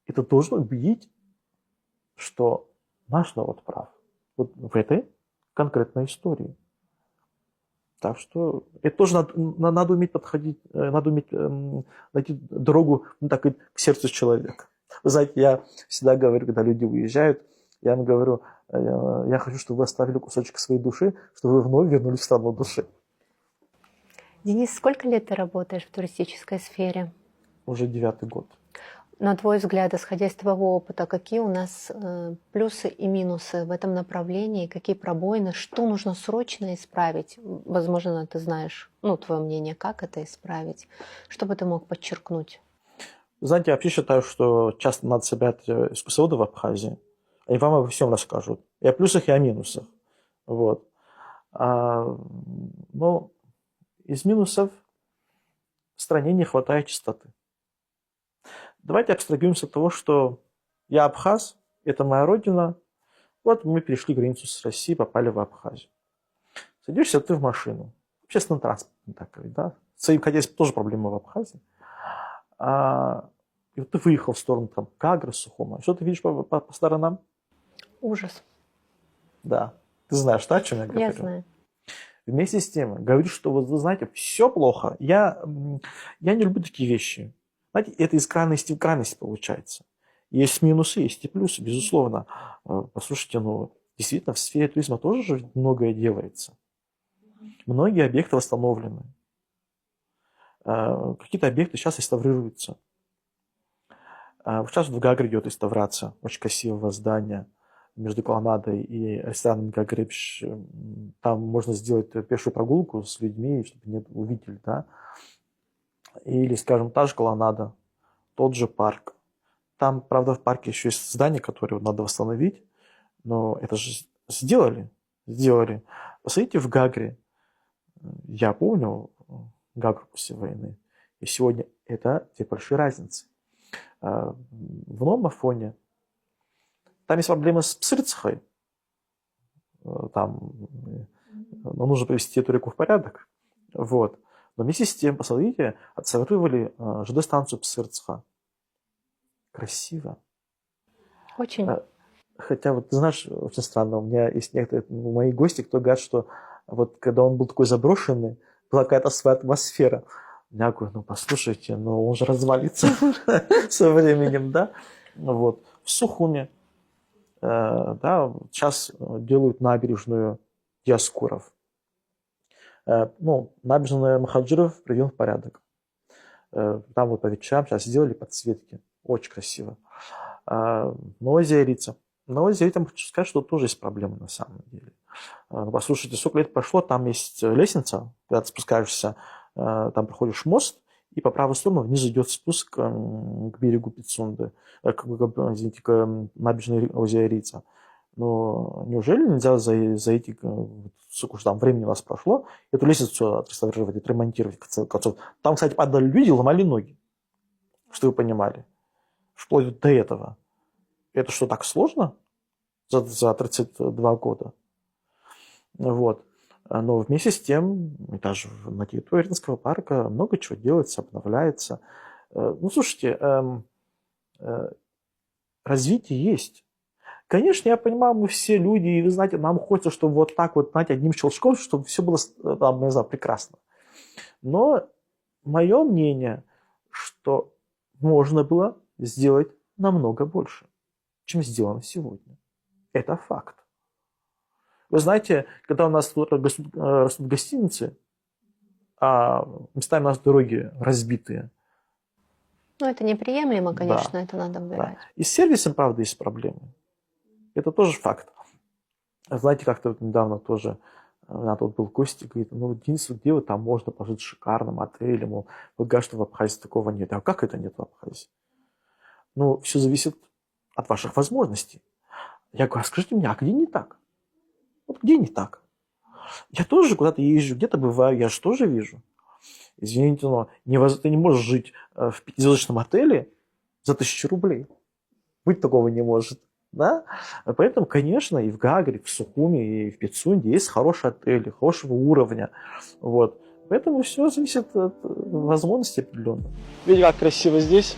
Это должно убедить, что наш народ прав. Вот в этой конкретной истории. Так что это тоже надо уметь подходить, надо уметь найти дорогу, так сказать, к сердцу человека. Вы знаете, я всегда говорю, когда люди уезжают, я им говорю, я хочу, чтобы вы оставили кусочек своей души, чтобы вы вновь вернулись в страну души. Денис, сколько лет ты работаешь в туристической сфере? Уже 9-й год. На твой взгляд, исходя из твоего опыта, какие у нас плюсы и минусы в этом направлении, какие пробоины, что нужно срочно исправить? Возможно, ты знаешь, твое мнение, как это исправить? Что бы ты мог подчеркнуть? Знаете, я вообще считаю, что часто надо собирать экскурсоводов в Абхазии. Они вам обо всем расскажут. И о плюсах, и о минусах. Вот. Но из минусов в стране не хватает чистоты. Давайте абстрагируемся от того, что я абхаз, это моя родина. Вот мы перешли границу с Россией, попали в Абхазию. Садишься ты в машину. Общественный транспорт, такой, да? Хотя есть тоже проблемы в Абхазии. И вот ты выехал в сторону там, Гагры, Сухума. Что ты видишь по сторонам? Ужас. Да. Ты знаешь, да, о чем я говорю? Я знаю. Вместе с тем, говоришь, что вот вы знаете, все плохо. Я не люблю такие вещи. Знаете, это из крайности в крайность получается. Есть минусы, есть и плюсы, безусловно. Послушайте, действительно, в сфере туризма тоже же многое делается. Многие объекты восстановлены. Какие-то объекты сейчас реставрируются. Сейчас в Гагре идет реставрация очень красивого здания между колоннадой и рестораном Гагребш. Там можно сделать пешую прогулку с людьми, чтобы не увидели, да. Или, скажем, та же колоннада, тот же парк. Там, правда, в парке еще есть здание, которое надо восстановить, но это же сделали. Посмотрите в Гагре. Я помню Гагру после войны. И сегодня это две большие разницы. В новом Афоне там есть проблемы с Псырцхой. Там нужно привести эту реку в порядок. Вот. Но вместе с тем, посмотрите, отреставрировали ЖД-станцию Псырцха. Красиво. Очень. Хотя, вот ты знаешь, очень странно, у меня есть некоторые мои гости, кто говорят, что вот когда он был такой заброшенный, была какая-то своя атмосфера. Я говорю, послушайте, он же развалится со временем, да? Вот. В Сухуме, да, сейчас делают набережную Диаскуров. Набережная Махаджиров приведен в порядок. Там вот по вечерам сейчас сделали подсветки. Очень красиво. Новоозерица. Новоозерица, хочу сказать, что тоже есть проблемы на самом деле. Послушайте, сколько лет прошло, там есть лестница, когда ты спускаешься, там проходишь мост, и по правой стороне вниз идет спуск к берегу Пицунды, к набережной Озерица. Но неужели нельзя за эти, сколько же там времени у нас прошло, эту лестницу отреставрировать, отремонтировать? Там, кстати, падали люди, ломали ноги, что вы понимали, вплоть до этого. Это что, так сложно за 32 года? Вот. Но вместе с тем, даже на территории Эрденского парка много чего делается, обновляется. Слушайте, развитие есть. Конечно, я понимаю, мы все люди, и вы знаете, нам хочется, чтобы вот так вот, знаете, одним щелчком, чтобы все было, не знаю, прекрасно. Но мое мнение, что можно было сделать намного больше, чем сделано сегодня. Это факт. Вы знаете, когда у нас растут гостиницы, а местами у нас дороги разбитые. Это неприемлемо, конечно, это надо убирать. Да. И с сервисом, правда, есть проблемы. Это тоже факт. Знаете, как-то недавно тоже тут был гость и говорит, Денис, где вы там можно пожить в шикарном отеле, вы говорите, что в Абхазии такого нет. А как это нет в Абхазии? Все зависит от ваших возможностей. Я говорю, скажите мне, а где не так? Вот где не так? Я тоже куда-то езжу, где-то бываю, я же тоже вижу. Извините, но ты не можешь жить в пятизвездочном отеле за 1000 рублей. Быть такого не может. Да? Поэтому, конечно, и в Гагре, и в Сухуми, и в Пицунде есть хорошие отели, хорошего уровня. Вот. Поэтому все зависит от возможностей определенно. Видите, как красиво здесь.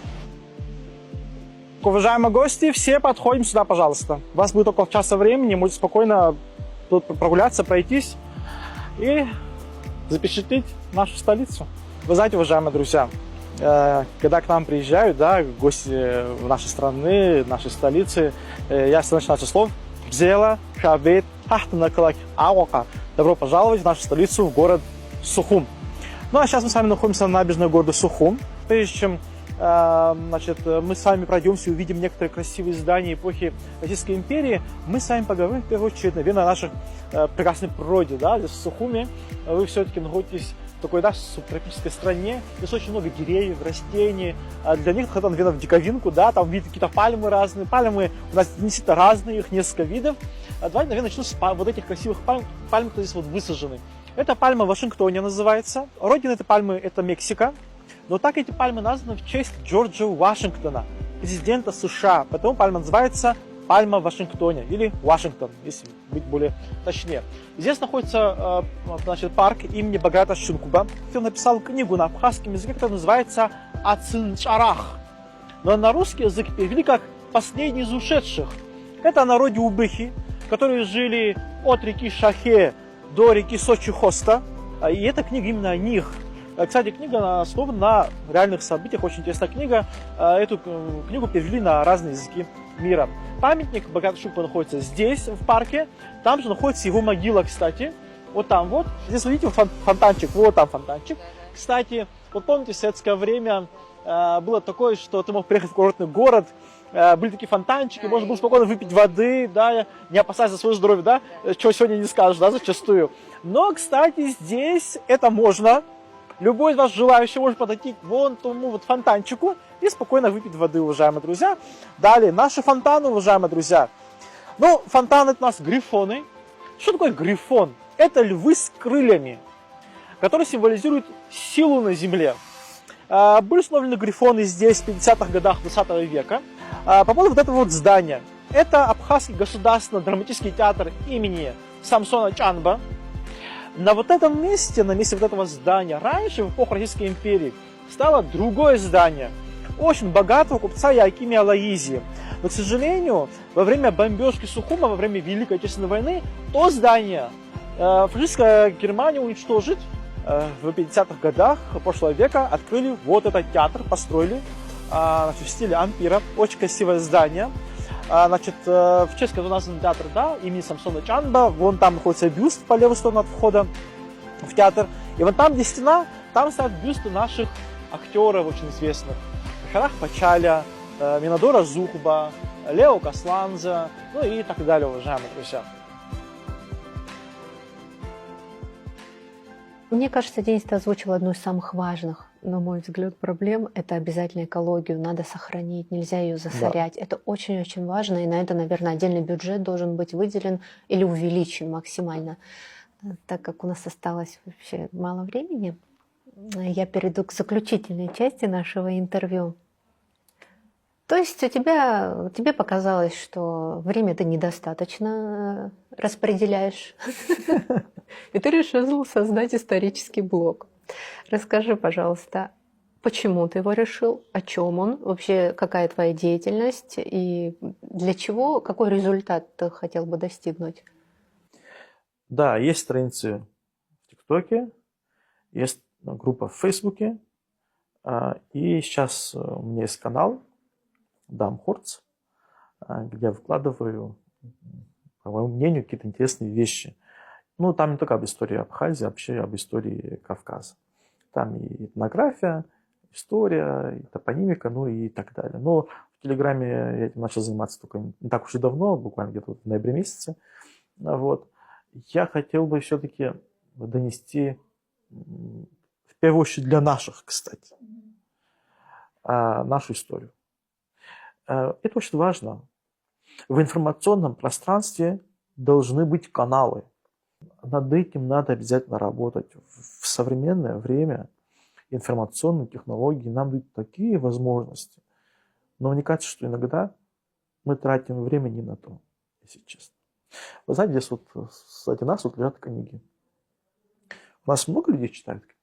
Уважаемые гости, все подходим сюда, пожалуйста. У вас будет около часа времени, можете спокойно тут прогуляться, пройтись и запечатлеть нашу столицу. Вы знаете, уважаемые друзья, когда к нам приезжают, да, гости в нашей страны, нашей столицы, я всегда начинаю со слов «Бзела, Шабет, Хахтанакалак, Ауака». Добро пожаловать в нашу столицу, в город Сухум. Ну а сейчас мы с вами находимся на набережной города Сухум. Прежде чем мы с вами пройдемся и увидим некоторые красивые здания эпохи Российской империи, мы с вами поговорим в первую очередь, наверное, о нашей прекрасной природе. Да? Здесь в Сухуме вы все-таки находитесь в такой, да, субтропической стране, здесь очень много деревьев, растений. Для них это, наверное, в диковинку, да, там видят какие-то пальмы разные. Пальмы у нас действительно разные, их несколько видов. Давайте, наверное, начну с вот этих красивых пальм, которые здесь вот высажены. Это пальма Вашингтония называется. Родина этой пальмы – это Мексика. Но так эти пальмы названы в честь Джорджа Вашингтона, президента США. Поэтому пальма называется пальма Вашингтония или Вашингтон, если быть более точнее. Здесь находится парк имени Баграта Шункуба. Он написал книгу на абхазском языке, которая называется «Ацинчарах». Но на русский язык перевели как «Последний из ушедших». Это о народе Убыхи, которые жили от реки Шахе до реки Сочи-Хоста. И эта книга именно о них. Кстати, книга основана на реальных событиях, очень интересная книга. Эту книгу перевели на разные языки мира. Памятник Баграта Шункуба находится здесь, в парке. Там же находится его могила, кстати. Вот там вот. Здесь, видите, фонтанчик. Вот там фонтанчик. Кстати, вот помните, в советское время было такое, что ты мог приехать в курортный город, были такие фонтанчики, можно было спокойно выпить воды, да, не опасаясь за свое здоровье, да, чего сегодня не скажешь, да, зачастую. Но, кстати, здесь это можно. Любой из вас желающий может подойти к вон тому вот фонтанчику и спокойно выпить воды, уважаемые друзья. Далее, наши фонтаны, уважаемые друзья. Ну, фонтаны это у нас грифоны. Что такое грифон? Это львы с крыльями, которые символизируют силу на земле. Были установлены грифоны здесь в 50-х годах 20 века. По поводу вот этого вот здания. Это Абхазский государственный драматический театр имени Самсона Чанба. На вот этом месте, на месте вот этого здания, раньше, в эпоху Российской империи, стало другое здание, очень богатого купца Иоакима Алоизии. Но, к сожалению, во время бомбежки Сухума, во время Великой Отечественной войны, то здание фашистская Германия уничтожит. В 50-х годах прошлого века открыли вот этот театр, построили в стиле ампира, очень красивое здание. В честь которого назван театр, да, имени Самсона Чанба. Вон там находится бюст по левую сторону от входа в театр. И вон там, где стена, там стоят бюсты наших актеров очень известных. Харах Пачаля, Минадора Зухба, Лео Касланза, ну и так далее, уважаемые друзья. Мне кажется, Денис, ты озвучил одну из самых важных, на мой взгляд, проблем. Это обязательно экологию. Надо сохранить, нельзя ее засорять. Да. Это очень-очень важно, и на это, наверное, отдельный бюджет должен быть выделен или увеличен максимально. Так как у нас осталось вообще мало времени, я перейду к заключительной части нашего интервью. То есть тебе показалось, что время ты недостаточно распределяешь, и ты решил создать исторический блог. Расскажи, пожалуйста, почему ты его решил, о чем он, вообще какая твоя деятельность и для чего, какой результат ты хотел бы достигнуть? Да, есть страницы в ТикТоке, есть группа в Фейсбуке, и сейчас у меня есть канал Дамхорц, где я выкладываю, по моему мнению, какие-то интересные вещи. Ну, там не только об истории Абхазии, а вообще об истории Кавказа. Там и этнография, история, и топонимика, ну и так далее. Но в Телеграме я этим начал заниматься только не так уж и давно, буквально где-то в ноябре месяце. Вот. Я хотел бы все-таки донести, в первую очередь для наших, кстати, нашу историю. Это очень важно. В информационном пространстве должны быть каналы. Над этим надо обязательно работать. В современное время информационные технологии нам дают такие возможности. Но мне кажется, что иногда мы тратим время не на то, если честно. Вы знаете, здесь вот сзади нас вот лежат книги. У нас много людей читают книги.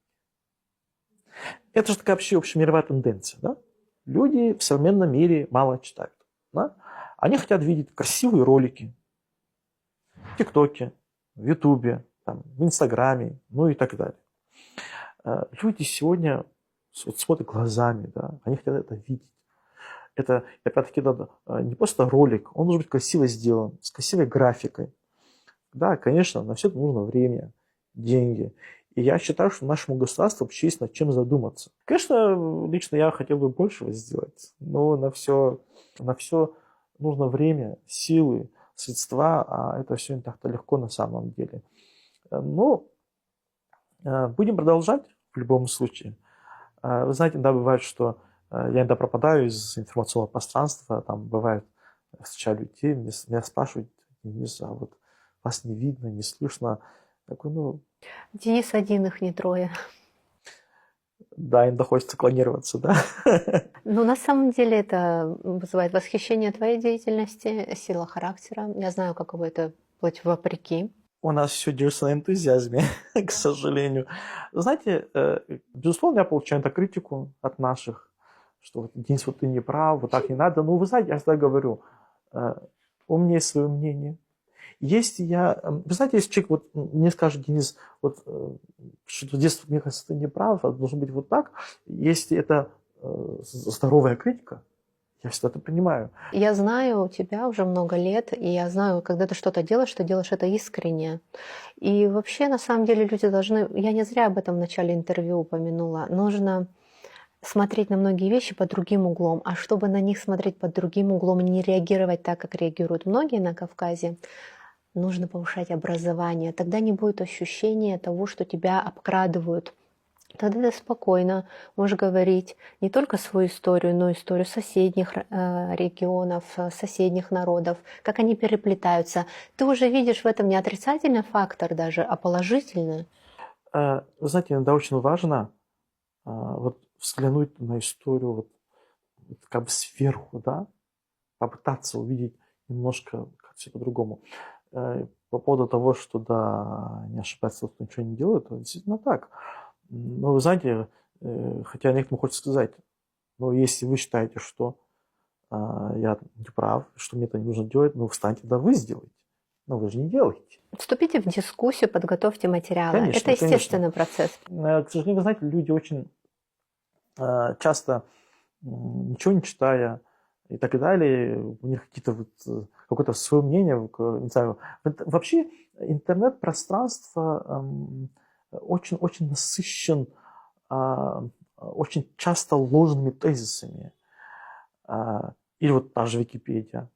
Это же такая вообще общемировая тенденция. Да? Люди в современном мире мало читают. Да? Они хотят видеть красивые ролики в ТикТоке, в Ютубе, там, в Инстаграме, ну и так далее. Люди сегодня вот смотрят глазами, да? Они хотят это видеть. Это, опять-таки, надо не просто ролик, он должен быть красиво сделан, с красивой графикой. Да, конечно, на все это нужно время, деньги. И я считаю, что нашему государству вообще есть над чем задуматься. Конечно, лично я хотел бы большего сделать, но на все нужно время, силы, средства, а это все не так-то легко на самом деле. Но будем продолжать в любом случае. Вы знаете, да, бывает, что я иногда пропадаю из информационного пространства, там бывает, встречаю людей, меня спрашивают, Денис, а вот вас не видно, не слышно. Такой, ну... Денис один, их не трое. Да, иногда хочется клонироваться, да. Ну, на самом деле это вызывает восхищение твоей деятельности, сила характера. Я знаю, каково это быть вопреки. У нас все держится на энтузиазме, к сожалению. Знаете, безусловно, я получаю эту критику от наших, что вот, Денис, вот ты не прав, вот так не надо. Ну, вы знаете, я всегда говорю, у меня есть свое мнение. Если я... Вы знаете, если человек вот мне скажет, Денис, вот что-то в детстве, мне кажется, ты не прав, а должно быть вот так, если это здоровая критика, я всегда это принимаю. Я знаю тебя уже много лет, и я знаю, когда ты что-то делаешь, ты делаешь это искренне. И вообще, на самом деле, люди должны... Я не зря об этом в начале интервью упомянула. Нужно смотреть на многие вещи под другим углом. А чтобы на них смотреть под другим углом и не реагировать так, как реагируют многие на Кавказе, нужно повышать образование. Тогда не будет ощущения того, что тебя обкрадывают. Тогда ты спокойно можешь говорить не только свою историю, но и историю соседних регионов, соседних народов, как они переплетаются. Ты уже видишь в этом не отрицательный фактор даже, а положительный. Вы знаете, иногда очень важно вот взглянуть на историю вот как бы сверху, да, попытаться увидеть немножко как все по-другому. По поводу того, что, да, не ошибается, кто ничего не делает, это действительно так. Но вы знаете, хотя некоторым хочется сказать, но если вы считаете, что я не прав, что мне это не нужно делать, ну встаньте, да вы сделаете. Но вы же не делаете. Вступите в дискуссию, подготовьте материалы. Конечно, это естественный процесс. К сожалению, вы знаете, люди очень часто, ничего не читая и так далее, у них какое-то свое мнение, не знаю. Вообще интернет-пространство очень насыщен очень часто ложными тезисами. Или вот та же Википедия.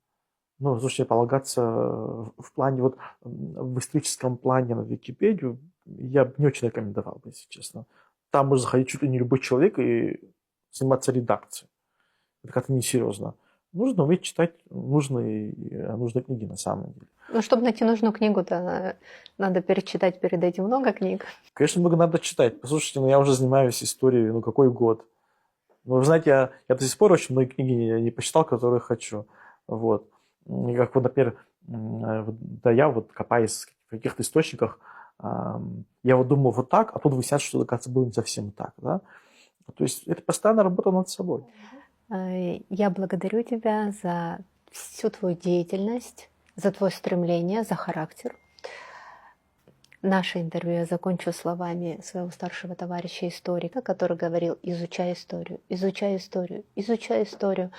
Ну, слушайте, полагаться в плане, вот в историческом плане на Википедию я бы не очень рекомендовал бы, если честно. Там может заходить чуть ли не любой человек и заниматься редакцией. Это как-то несерьезно. Нужно уметь читать нужные книги на самом деле. Ну, чтобы найти нужную книгу-то, надо перечитать перед этим много книг. Конечно, много надо читать. Послушайте, я уже занимаюсь историей, какой год. Вы знаете, я до сих пор очень многие книги не почитал, которые хочу. Вот. И как вот, например, да, я вот копаюсь в каких-то источниках, я вот думаю вот так, а тут выясняется, что, оказывается, было не совсем так. Да? То есть это постоянная работа над собой. Я благодарю тебя за всю твою деятельность, за твое стремление, за характер. Наше интервью я закончу словами своего старшего товарища историка, который говорил: изучай историю, изучай историю, изучай историю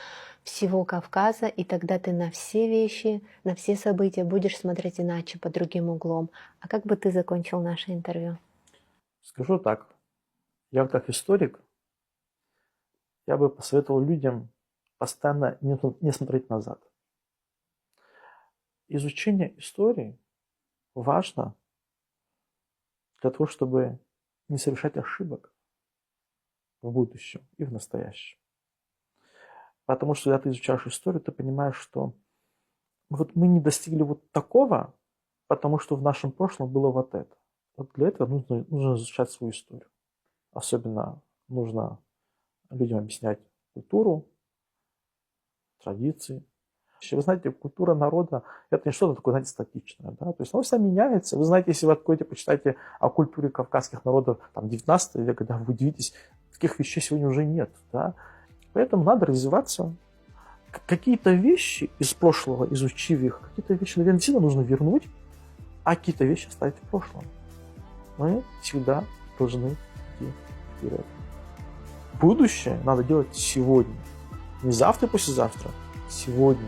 всего Кавказа, и тогда ты на все вещи, на все события будешь смотреть иначе, под другим углом. А как бы ты закончил наше интервью? Скажу так. Я как историк, я бы посоветовал людям постоянно не смотреть назад. Изучение истории важно для того, чтобы не совершать ошибок в будущем и в настоящем. Потому что, когда ты изучаешь историю, ты понимаешь, что вот мы не достигли вот такого, потому что в нашем прошлом было вот это. Вот для этого нужно изучать свою историю. Особенно нужно людям объяснять культуру, традиции. Вы знаете, культура народа – это не что-то такое, знаете, статичное. Да? То есть оно всегда меняется. Вы знаете, если вы откроете, почитаете о культуре кавказских народов там, 19 века, да, вы удивитесь, таких вещей сегодня уже нет. Да? Поэтому надо развиваться. Какие-то вещи из прошлого, изучив их, какие-то вещи, наверное, действительно нужно вернуть, а какие-то вещи оставить в прошлом. Мы всегда должны идти вперед. Будущее надо делать сегодня. Не завтра, послезавтра. Сегодня.